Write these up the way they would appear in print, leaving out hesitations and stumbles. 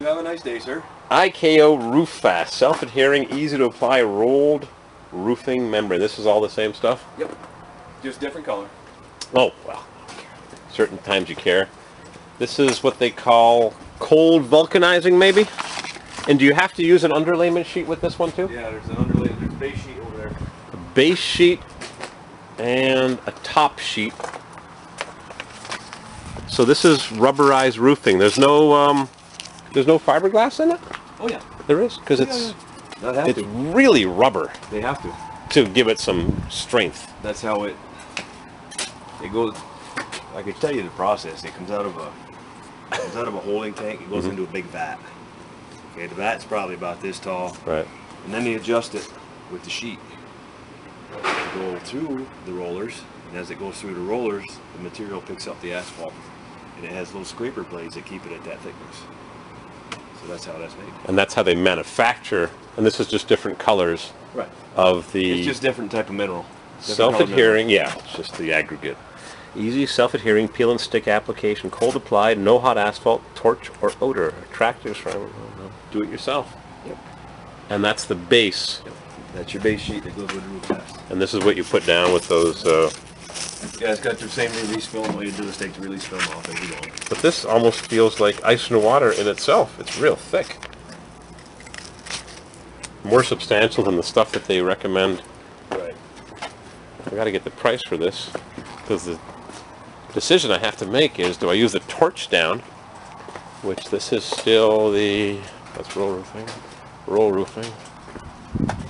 Have a nice day, sir. IKO Roof Fast, self-adhering, easy to apply, rolled roofing membrane. This is all the same stuff? Yep. Just different color. Oh, well, certain times you care. This is what they call cold vulcanizing, maybe? And do you have to use an underlayment sheet with this one too? Yeah, there's an underlayment, there's a base sheet over there. A base sheet and a top sheet. So this is rubberized roofing. There's no fiberglass in it? Oh yeah. There is, because it's really rubber. They have to. To give it some strength. That's how it goes. I can tell you the process. It comes out of a holding tank. It goes into a big vat. Okay, the vat's probably about this tall. Right. And then they adjust it with the sheet to go through the rollers. And as it goes through the rollers, the material picks up the asphalt, and it has little scraper blades that keep it at that thickness. So that's how that's made. And that's how they manufacture. And this is just different colors. Right. Of the. It's just different type of mineral. Self-adhering, yeah, it's just the aggregate. Easy self-adhering peel and stick application, cold applied, no hot asphalt, torch or odor. Attractive, do it yourself. Yep. And that's the base. Yep. That's your base sheet that goes with the roof test. And this is what you put down with those. Yeah, it's got the same release film. All you do is take the release film off as you go. But this almost feels like ice and water in itself. It's real thick. More substantial than the stuff that they recommend. Right. I got to get the price for this, because the decision I have to make is, do I use the torch down, which this is still the, that's roll roofing, roll roofing.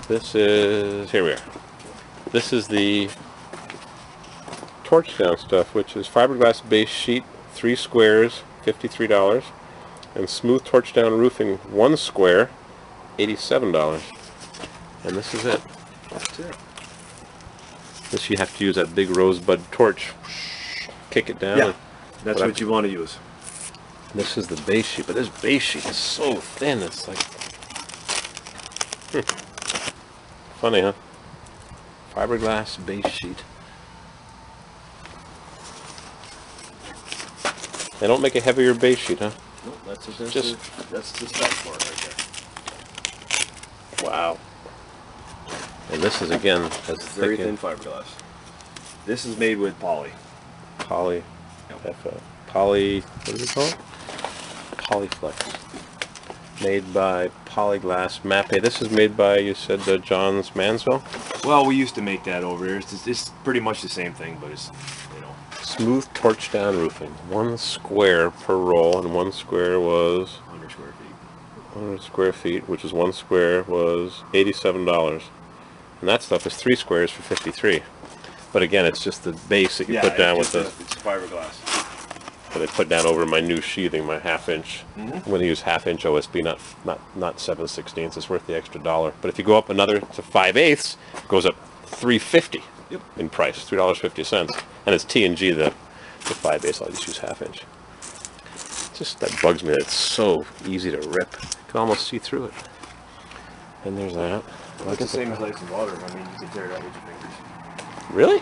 This is, here we are. This is the torch down stuff, which is fiberglass base sheet, 3 squares, $53, and smooth torch down roofing, 1 square, $87. And this is it. That's it. This you have to use that big rosebud torch, kick it down. Yeah, that's what you want to use. This is the base sheet, but this base sheet is so thin, it's like... Funny, huh? Fiberglass base sheet. They don't make a heavier base sheet, huh? Nope, that's the stuff part right there. Wow. And this is, again, as very thin fiberglass. This is made with poly. Poly. Yep. Poly, what is it called? Polyflex. Made by Polyglass Mappe. This is made by, you said, John's Mansville? Well, we used to make that over here. It's pretty much the same thing, but it's, you know. Smooth torch down roofing. 1 square per roll, and 1 square was 100 square feet. 100 square feet, which is 1 square was $87. And that stuff is 3 squares for $53. But again, it's just the base that you put down with the. It's fiberglass. That I put down over my new sheathing, my 1/2 inch. I'm going to use 1/2 inch OSB, not 7/16. It's worth the extra $1. But if you go up another to 5/8, it goes up $3.50 in price, $3.50, and it's T&G the 5/8. I'll just use 1/2 inch. Just that bugs me that it's so easy to rip. You can almost see through it. And there's that. Well, it's the same as ice and water. I mean, you can tear it out with your fingers. Really?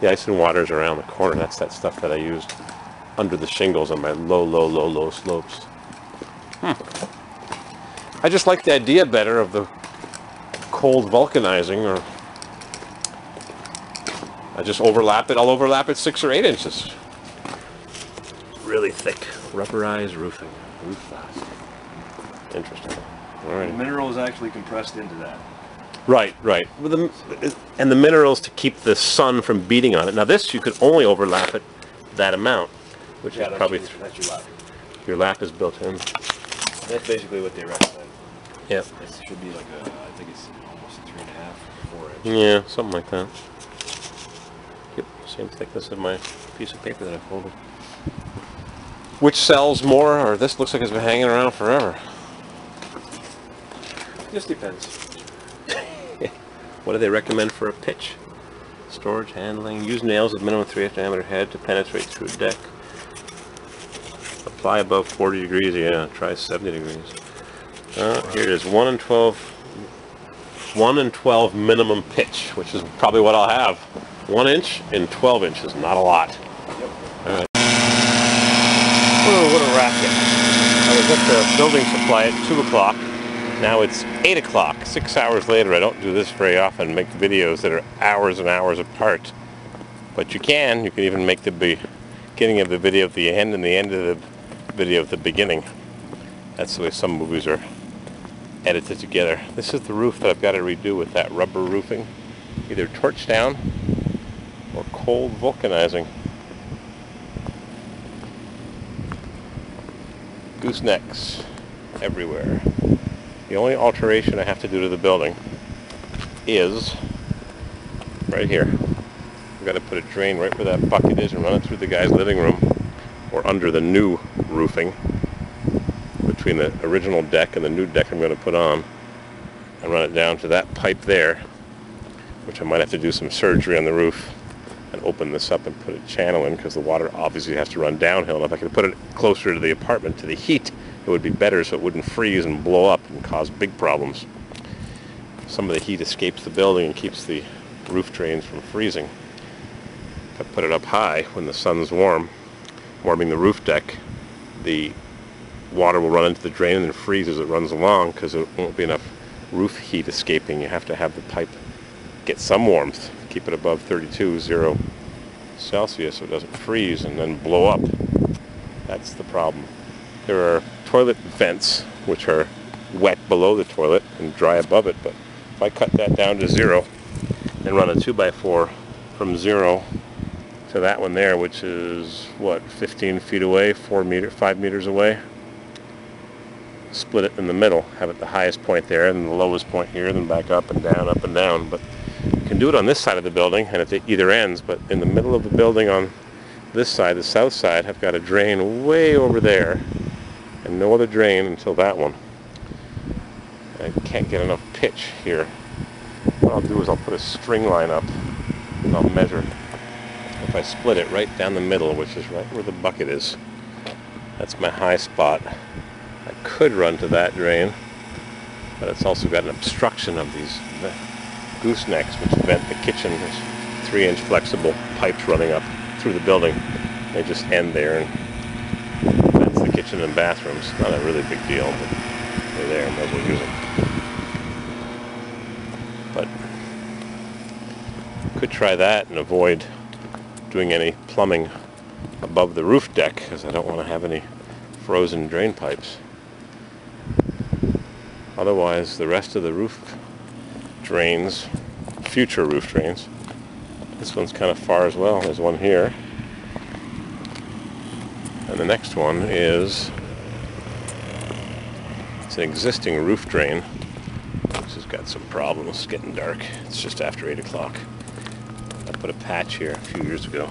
The ice and water is around the corner. That's that stuff that I used under the shingles on my low slopes. I just like the idea better of the cold vulcanizing, or I just overlap it. I'll overlap it 6 or 8 inches. Really thick, rubberized roofing. Roof fast. Interesting. All right. The mineral is actually compressed into that. Right. And the minerals to keep the sun from beating on it. Now this, you could only overlap it that amount, which is probably... That's your lap. Your lap is built in. That's basically what they recommend. Yep. It should be like I think it's almost a 3.5 or 4 inch. Yeah, something like that. Yep, same thickness of my piece of paper that I folded. Which sells more, or this looks like it's been hanging around forever? Just depends. What do they recommend for a pitch? Storage, handling, use nails with minimum 3/8 diameter head to penetrate through deck. Apply above 40 degrees, yeah, try 70 degrees. Here it is, 1 in 12 minimum pitch, which is probably what I'll have. 1 inch in 12 inches, not a lot. Yep. All right. Oh, what a racket. That was got the building supply at 2 o'clock. Now it's 8 o'clock, 6 hours later. I don't do this very often, make videos that are hours and hours apart. But you can even make the beginning of the video at the end and the end of the video at the beginning. That's the way some movies are edited together. This is the roof that I've got to redo with that rubber roofing. Either torch down or cold vulcanizing. Goosenecks everywhere. The only alteration I have to do to the building is right here. I've got to put a drain right where that bucket is and run it through the guy's living room or under the new roofing between the original deck and the new deck I'm going to put on, and run it down to that pipe there, which I might have to do some surgery on the roof and open this up and put a channel in, because the water obviously has to run downhill. And if I could put it closer to the apartment, to the heat, it would be better, so it wouldn't freeze and blow up and cause big problems. Some of the heat escapes the building and keeps the roof drains from freezing. If I put it up high when the sun's warming the roof deck, the water will run into the drain and then freeze as it runs along, because there won't be enough roof heat escaping. You have to have the pipe get some warmth, keep it above 32.0 Celsius so it doesn't freeze and then blow up. That's the problem. There are toilet vents which are wet below the toilet and dry above it, but if I cut that down to 0 and run a 2x4 from 0 to that one there, which is what, 15 feet away, 5 meters away, split it in the middle, have it the highest point there and the lowest point here, then back up and down, but you can do it on this side of the building and at either ends, but in the middle of the building on this side, the south side, I've got a drain way over there and no other drain until that one. I can't get enough pitch here. What I'll do is I'll put a string line up and I'll measure. If I split it right down the middle, which is right where the bucket is, that's my high spot. I could run to that drain, but it's also got an obstruction of these goosenecks which vent the kitchen. There's 3-inch flexible pipes running up through the building. They just end there and vents the kitchen and bathrooms. Not a really big deal, but they're there and nobody uses them. But could try that and avoid doing any plumbing above the roof deck, because I don't want to have any frozen drain pipes. Otherwise, the rest of the roof drains, future roof drains, this one's kind of far as well. There's one here. And the next one is, it's an existing roof drain, which has got some problems. It's getting dark. It's just after 8 o'clock. I put a patch here a few years ago.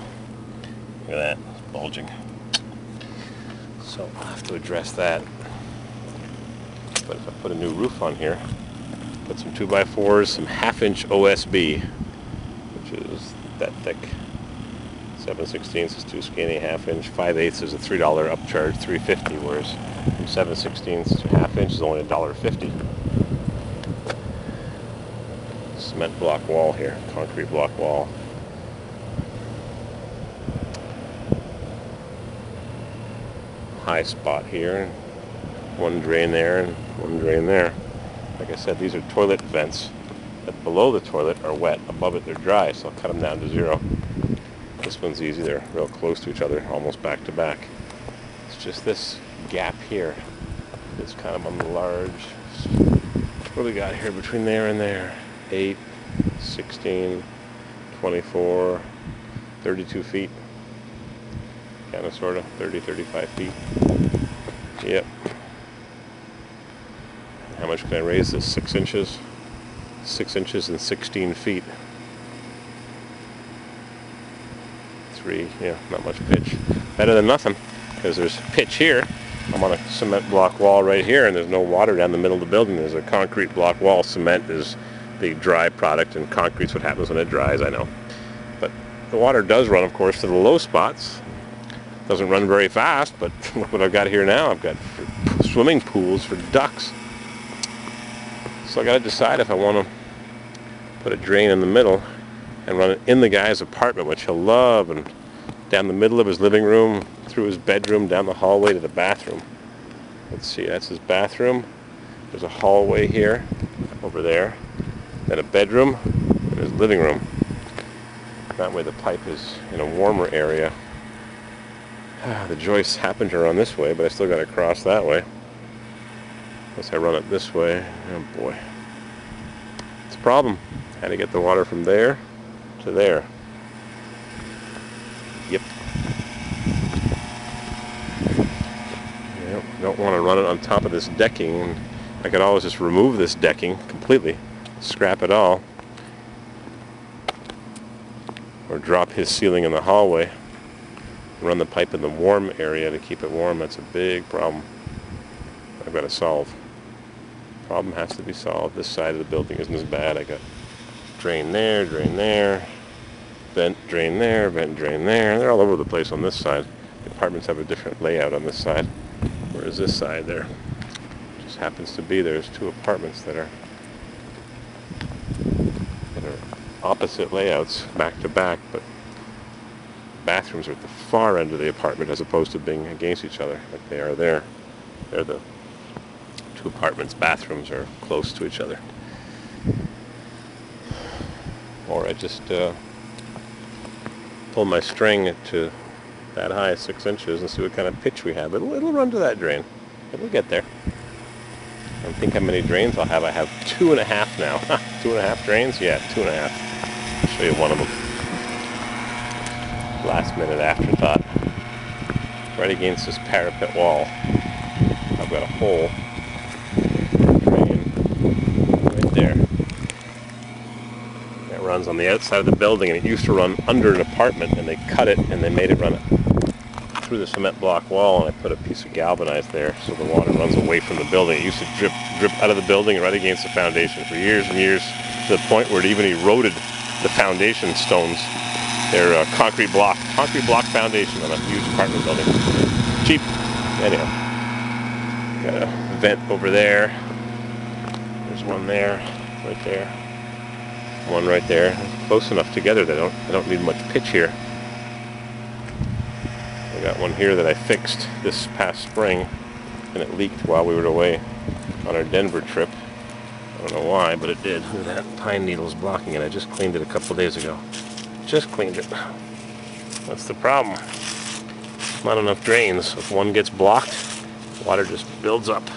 Look at that, it's bulging. So I'll have to address that. But if I put a new roof on here, put some 2x4s, some 1/2-inch OSB, which is that thick. 7/16 is too skinny, 1/2-inch. 5/8 is a $3 upcharge, $3.50, whereas from 7/16 to 1/2-inch is only $1.50. Cement block wall here, concrete block wall. High spot here, one drain there and one drain there. Like I said, these are toilet vents that below the toilet are wet, above it they're dry, so I'll cut them down to 0. This one's easy, they're real close to each other, almost back to back. It's just this gap here is kind of on the large. What do we got here between there and there? 8, 16, 24, 32 feet. Kind of, sort of, 30, 35 feet. Yep. How much can I raise this? 6 inches? 6 inches and 16 feet. 3, yeah, not much pitch. Better than nothing, because there's pitch here. I'm on a cement block wall right here, and there's no water down the middle of the building. There's a concrete block wall. Cement is the dry product, and concrete's what happens when it dries, I know. But the water does run, of course, to the low spots. Doesn't run very fast, but look what I've got here now. I've got swimming pools for ducks. So I got to decide if I want to put a drain in the middle and run it in the guy's apartment, which he'll love, and down the middle of his living room, through his bedroom, down the hallway to the bathroom. let's see, that's his bathroom. There's a hallway here, over there, then a bedroom, and his living room. That way the pipe is in a warmer area. The joists happen to run this way, but I still got to cross that way. Unless I run it this way. Oh boy. It's a problem. Had to get the water from there to there. Yep. Yep. Don't want to run it on top of this decking. I could always just remove this decking completely, scrap it all, or drop his ceiling in the hallway, run the pipe in the warm area to keep it warm. That's a big problem I've got to solve. Problem has to be solved. This side of the building isn't as bad. I got drain there, vent drain there, vent drain there. They're all over the place on this side. The apartments have a different layout on this side. Whereas this side there just happens to be there's two apartments that are opposite layouts back to back, but bathrooms are at the far end of the apartment as opposed to being against each other like they are there. They're the two apartments' bathrooms are close to each other. Or I just pull my string to that high, 6 inches, and see what kind of pitch we have. It'll run to that drain. It'll get there. I don't think how many drains I'll have. I have 2.5 now. 2.5 drains? Yeah, 2.5. I'll show you one of them. Last minute afterthought. Right against this parapet wall, I've got a hole, drain, right there. It runs on the outside of the building, and it used to run under an apartment, and they cut it and they made it run through the cement block wall, and I put a piece of galvanized there so the water runs away from the building. It used to drip out of the building right against the foundation for years and years, to the point where it even eroded the foundation stones. They're concrete block foundation on a huge apartment building. Cheap. Anyhow, got a vent over there. There's one there, right there. One right there. Close enough together that I don't need much pitch here. I got one here that I fixed this past spring, and it leaked while we were away on our Denver trip. I don't know why, but it did. That pine needle's blocking it. I just cleaned it a couple days ago. Just cleaned it. That's the problem. Not enough drains. If one gets blocked, water just builds up.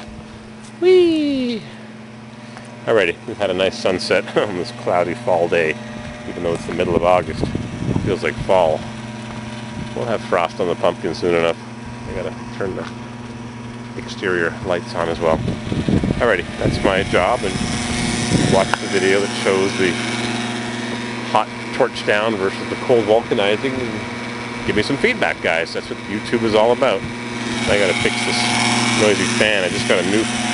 Whee! Alrighty, we've had a nice sunset on this cloudy fall day, even though it's the middle of August. It feels like fall. We'll have frost on the pumpkin soon enough. I gotta turn the exterior lights on as well. Alrighty, that's my job, and watch the video that shows the hot torch down versus the cold vulcanizing, and give me some feedback, guys. That's what YouTube is all about. I gotta fix this noisy fan. I just got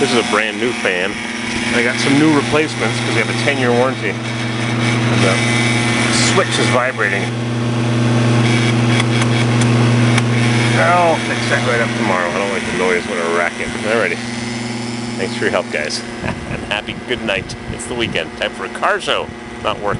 this is a brand new fan. I got some new replacements because they have a 10-year warranty. And the switch is vibrating. I'll fix that right up tomorrow. I don't like the noise when I rack it. Alrighty. Thanks for your help, guys. And happy good night. It's the weekend. Time for a car show, not work.